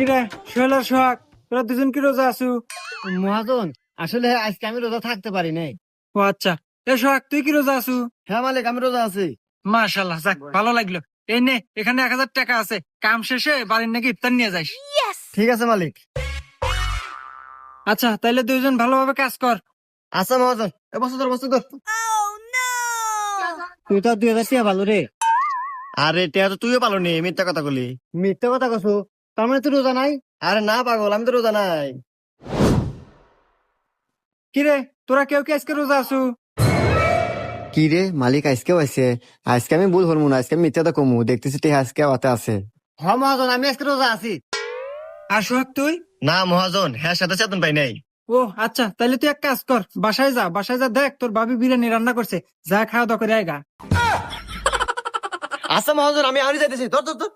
কিরে সোহেল আর সোহাগ, তোরা দুজন কি রোজা আছু? মহাজন, আসলে আজকে আমি রোজা থাকতে পারি নাই। ও আচ্ছা। এ সোহাগ, তুই কি রোজা আছু? হ্যাঁ মালিক, আমি রোজা আছি। মাশাল্লাহ, যাক ভালো লাগলো। এই নে, এখানে 1,000 টাকা আছে, কাম শেষে বাড়ির নাকি ইফতার নিয়ে যাইস। ঠিক আছে মালিক। আচ্ছা, তাইলে দুইজন ভালোভাবে কাজ কর। আচ্ছা মহাজন, এ বস্তু ধর, বস্তু ধর। তুই তো 2,000 টাকা ভালো রে। আরে টিয়া তো তুইও পালো নি, মিথ্যা কথা বলি। মিথ্যা কথা কছো? তার মানে তুই রোজা নাই? আরে না পাগল, আমি তো রোজা নাই। কিরে, তোরা কেউ কি আজকে রোজা আছু? কি রে মালিক, আজকেও আছে? আজকে আমি ভুল হরমু না, আজকে আমি মিথ্যাটা কমু, দেখতেছি টিয়া আজকে হাতে আছে। হ্যাঁ মহাজন, আমি আজকে রোজা আছি। আর সোহাগ তুই? না মহাজন, হ্যাঁ সাথে চেতন পাই নাই। ও আচ্ছা, তাইলে তুই এক কাজ কর, বাসায় যা, বাসায় যা, দেখ তোর ভাবি বিরিয়ানি রান্না করছে, যা খাওয়া দাওয়া করে আয়গা। আচ্ছা মহাজন, আমি আরই যাইতেছি। ধর ধর ধর।